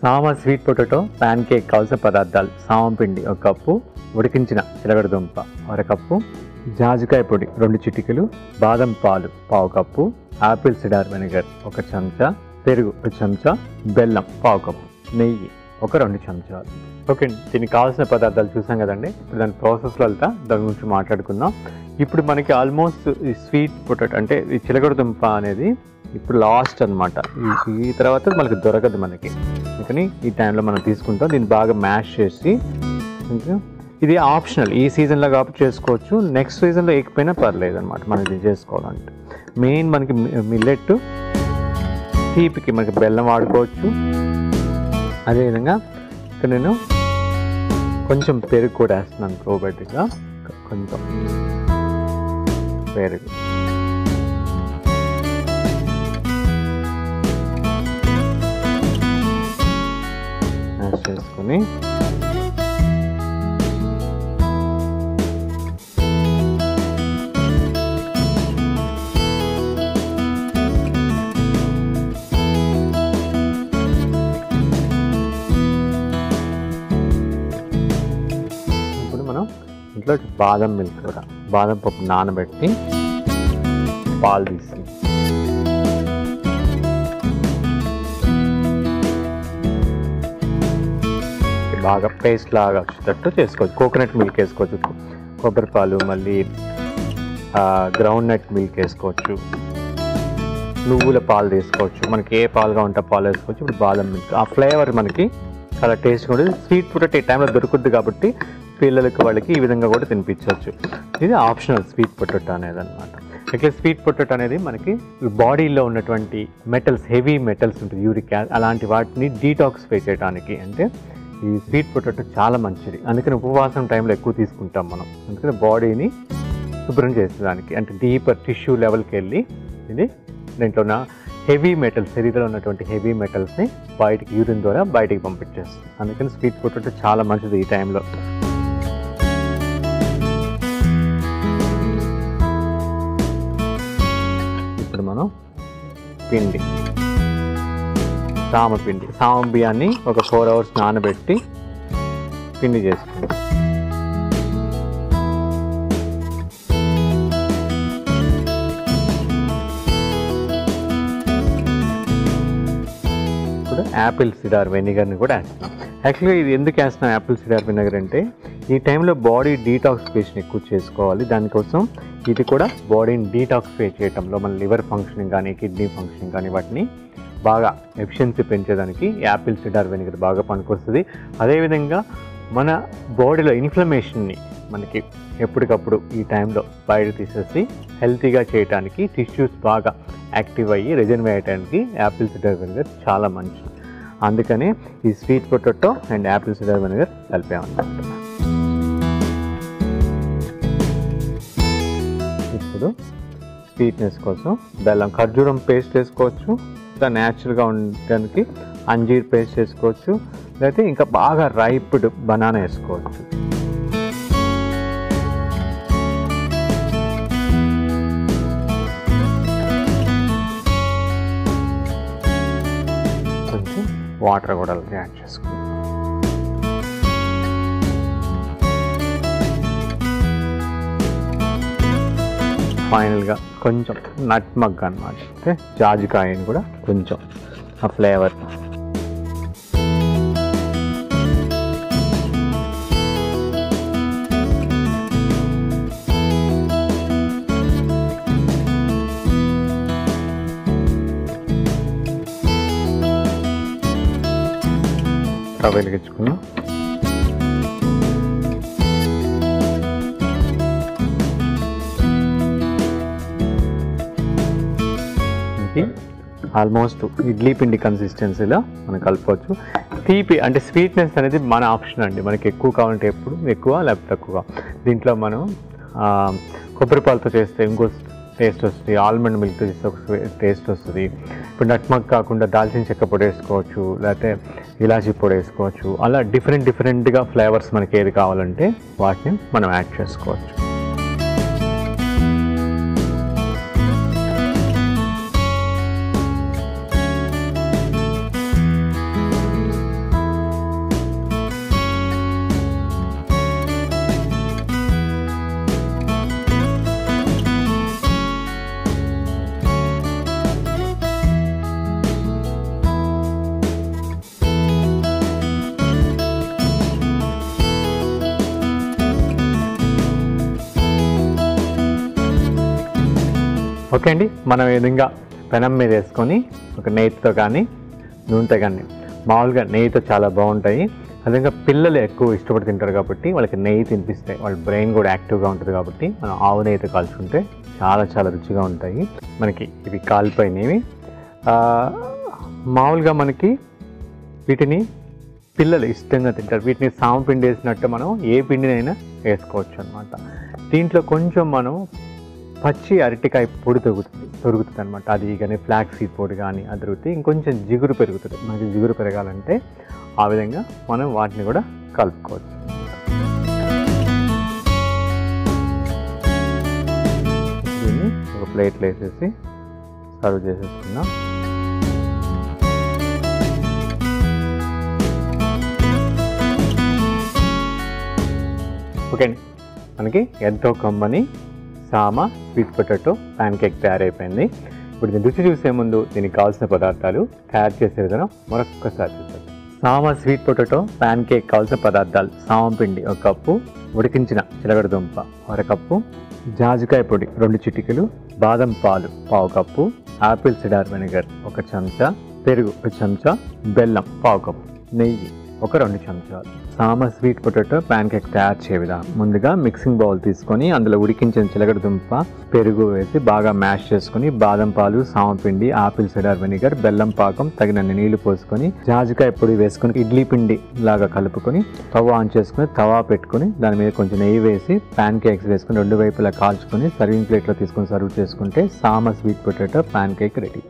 సామ sweet potato pan cake కావాల్సిన పదార్థాలు: సామ పిండి 1 కప్పు, ఉడికించిన చిలకడదుంప 1/2 కప్పు, జాజికాయ పొడి 2 చిటికెలు, బాదం పాలు 1/2 కప్పు, యాపిల్ సిడార్ వెనిగర్ 1 చెంచా, పెరుగు 1 చెంచా, బెల్లం 1/2 కప్పు, నెయ్యి 2 చెంచాలు. ఓకే అండి, దీనికి కావాల్సిన పదార్థాలు చూసాం కదండి. ఇప్పుడు దాని ప్రాసెస్లో వెళ్తా దాని గురించి మాట్లాడుకుందాం. ఇప్పుడు మనకి ఆల్మోస్ట్ ఈ స్వీట్ పొటాటో అంటే ఈ చిలకడదుంప అనేది ఇప్పుడు లాస్ట్ అనమాట. ఈ తర్వాత మనకి దొరకదు మనకి, అందుకని ఈ టైంలో మనం తీసుకుంటాం. దీన్ని బాగా మ్యాష్ చేసి, ఇది ఆప్షనల్, ఈ సీజన్లో కాబట్టి చేసుకోవచ్చు, నెక్స్ట్ సీజన్లో వేయకపోయినా పర్లేదు అనమాట. మనం ఇది చేసుకోవాలంటే మెయిన్ మనకి మిల్లెట్, తీపికి మనకి బెల్లం వాడుకోవచ్చు. అదేవిధంగా ఇక్కడ నేను కొంచెం పెరుగు కూడా వేస్తున్నాను, ప్రోబయోటిక్గా కొంచెం పెరుగు. మ్యాష్ చేసుకొని ఇంట్లో బాదం మిల్క్ కూడా, బాదం పప్పు నానబెట్టి పాలు తీసి బాగా పేస్ట్ లాగా వచ్చేటట్టు చేసుకోవచ్చు. కోకోనట్ మిల్క్ వేసుకోవచ్చు, కొబ్బరి పాలు, మళ్ళీ గ్రౌండ్ నట్ మిల్క్ వేసుకోవచ్చు, నువ్వుల పాలు తీసుకోవచ్చు, మనకి ఏ పాలుగా ఉంటే పాలు వేసుకోవచ్చు. ఇప్పుడు బాదం మిల్క్, ఆ ఫ్లేవర్ మనకి చాలా టేస్ట్గా ఉంటుంది. స్వీట్ పొటాటో ఈ టైంలో దొరుకుద్ది కాబట్టి పిల్లలకి వాళ్ళకి ఈ విధంగా కూడా తినిపించవచ్చు. ఇది ఆప్షనల్ స్వీట్ పొటాటో అనేది అనమాట. అయితే స్వీట్ పొటాటో అనేది మనకి బాడీలో ఉన్నటువంటి మెటల్స్, హెవీ మెటల్స్ ఉంటుంది, యూరిక్ యాసిడ్, అలాంటి వాటిని డీటాక్సిఫై చేయడానికి అంటే ఈ స్వీట్ పొటాటో చాలా మంచిది. అందుకని ఉపవాసం టైంలో ఎక్కువ తీసుకుంటాం మనం. అందుకని బాడీని శుభ్రం చేసేదానికి, అంటే డీపర్ టిష్యూ లెవెల్కి వెళ్ళి ఇది దీంట్లో ఉన్న హెవీ మెటల్స్, శరీరంలో ఉన్నటువంటి హెవీ మెటల్స్ని బయటికి యూరిన్ ద్వారా బయటికి పంపించేస్తుంది. అందుకని స్వీట్ పొటాటో చాలా మంచిది ఈ టైంలో. ఇప్పుడు మనం పిండి, సామ పిండి, సామ బియ్యాన్ని ఒక 4 hours నానబెట్టి పిండి చేసుకుంటాం. ఇప్పుడు యాపిల్ సిడార్ వెనిగర్ని కూడా వేస్తున్నాం. యాక్చువల్గా ఇది ఎందుకు వేస్తున్నాం యాపిల్ సిడార్ వెనిగర్ అంటే, ఈ టైంలో బాడీ డీటాక్సిఫికేషన్ ఎక్కువ చేసుకోవాలి. దానికోసం ఇది కూడా బాడీని డీటాక్సిఫై చేయడంలో, మన లివర్ ఫంక్షనింగ్ కానీ కిడ్నీ ఫంక్షనింగ్ కానీ వాటిని బాగా ఎఫిషియన్సీ పెంచేదానికి యాపిల్ సిడార్ వెనిగర్ బాగా పనికొస్తుంది. అదేవిధంగా మన బాడీలో ఇన్ఫ్లమేషన్ని మనకి ఎప్పటికప్పుడు ఈ టైంలో బయట తీసేసి హెల్తీగా చేయడానికి, టిష్యూస్ బాగా యాక్టివ్ అయ్యి రెజెన్వే అయ్యడానికి యాపిల్ సిడార్ వెనిగర్ చాలా మంచిది. అందుకని ఈ sweet potato and apple cider vinegar కలిపామన్నమాట. ఇప్పుడు స్వీట్నెస్ కోసం బెల్లం, ఖర్జూరం పేస్ట్ వేసుకోవచ్చు, ఇంకా న్యాచురల్గా ఉండడానికి అంజీర్ పేస్ట్ వేసుకోవచ్చు, లేకపోతే ఇంకా బాగా రైప్డ్ బనానా వేసుకోవచ్చు. కొంచెం వాటర్ కూడా యాడ్ చేసుకోవచ్చు. ఫైనల్గా కొంచెం నట్మగ్ అన్నమాట, అంటే జాజికాయని కూడా కొంచెం ఆ ఫ్లేవర్. వెలిగించుకున్నాం. ఆల్మోస్ట్ ఇడ్లీ పిండి కన్సిస్టెన్సీలో మనం కలుపుకోవచ్చు. తీపి అంటే స్వీట్నెస్ అనేది మన ఆప్షన్ అండి, మనకి ఎక్కువ కావాలంటే ఎప్పుడు ఎక్కువ లేకపోతే తక్కువ. దీంట్లో మనం కొబ్బరి పాలతో చేస్తే ఇంకో టేస్ట్ వస్తుంది, ఆల్మండ్ మిల్క్తో చేస్తే ఒక టేస్ట్ వస్తుంది. ఇప్పుడు నట్మగ్ కాకుండా దాల్చిన చెక్క పొడి వేసుకోవచ్చు, లేకపోతే ఇలాచీ పొడి వేసుకోవచ్చు. అలా డిఫరెంట్గా ఫ్లేవర్స్ మనకి ఏది కావాలంటే వాటిని మనం యాడ్ చేసుకోవచ్చు. ఓకే అండి, మనం ఈ విధంగా పెనం మీద వేసుకొని ఒక నెయ్యితో కానీ నూనెతో కానీ, మామూలుగా నెయ్యితో చాలా బాగుంటాయి. అదేవిధంగా పిల్లలు ఎక్కువ ఇష్టపడి తింటారు కాబట్టి వాళ్ళకి నెయ్యి తినిపిస్తాయి, వాళ్ళ బ్రెయిన్ కూడా యాక్టివ్గా ఉంటుంది కాబట్టి మనం ఆవు నెయ్యితో కాల్చుకుంటే చాలా చాలా రుచిగా ఉంటాయి. మనకి ఇవి కాలిపోయినవి. మామూలుగా మనకి వీటిని పిల్లలు ఇష్టంగా తింటారు. వీటిని సామపిండి వేసినట్టు మనం ఏ పిండినైనా వేసుకోవచ్చు అనమాట. దీంట్లో కొంచెం మనం పచ్చి అరటికాయ పొడి దొరుకుతుంది అనమాట. అది కానీ ఫ్లాక్స్ సీడ్ పొడి కానీ అది దొరికితే ఇంకొంచెం జిగురు పెరుగుతుంది. మనకి జిగురు పెరగాలంటే ఆ విధంగా మనం వాటిని కూడా కలుపుకోవచ్చు. దీన్ని ఒక ప్లేట్లో వేసేసి సర్వ్ చేసేసుకుందాం. ఓకే అండి, మనకి ఎంతో కమ్మని సామ స్వీట్ పొటాటో ప్యాన్ కేక్ తయారైపోయింది. ఇప్పుడు దీన్ని రుచి చూసే ముందు దీనికి కావాల్సిన పదార్థాలు, తయారు చేసే విధానం మరొక్కసారి చూద్దాం. సామ స్వీట్ పొటాటో ప్యాన్ కేక్ కావాల్సిన పదార్థాలు: సామ పిండి 1 కప్పు, ఉడికించిన చిలకడదుంప 1/2 కప్పు, జాజికాయ పొడి 2 చిటికెలు, బాదం పాలు 1/2 కప్పు, యాపిల్ సిడార్ వెనిగర్ 1 చెంచా, పెరుగు 1 చెంచా, బెల్లం 1/2 కప్పు, నెయ్యి 2 చెంచాలు. సామ స్వీట్ పొటాటో ప్యాన్ కేక్ తయారు చేయ విధానం: ముందుగా మిక్సింగ్ బౌల్ తీసుకొని అందులో ఉడికించిన చిలకడదుంప, పెరుగు వేసి బాగా మ్యాష్ చేసుకుని బాదం పాలు, సామ పిండి, ఆపిల్ సిడార్ వెనిగర్, బెల్లం పాకం, తగినన్ని నీళ్లు పోసుకొని జాజికాయ పొడి వేసుకొని ఇడ్లీ పిండి లాగా కలుపుకొని తవ ఆన్ చేసుకుని తవా పెట్టుకుని దాని మీద కొంచెం నెయ్యి వేసి ప్యాన్ కేక్స్ వేసుకుని 2 వైపులా కాల్చుకొని సర్వింగ్ ప్లేట్లో తీసుకొని సర్వ్ చేసుకుంటే సామ sweet potato pan cake ready.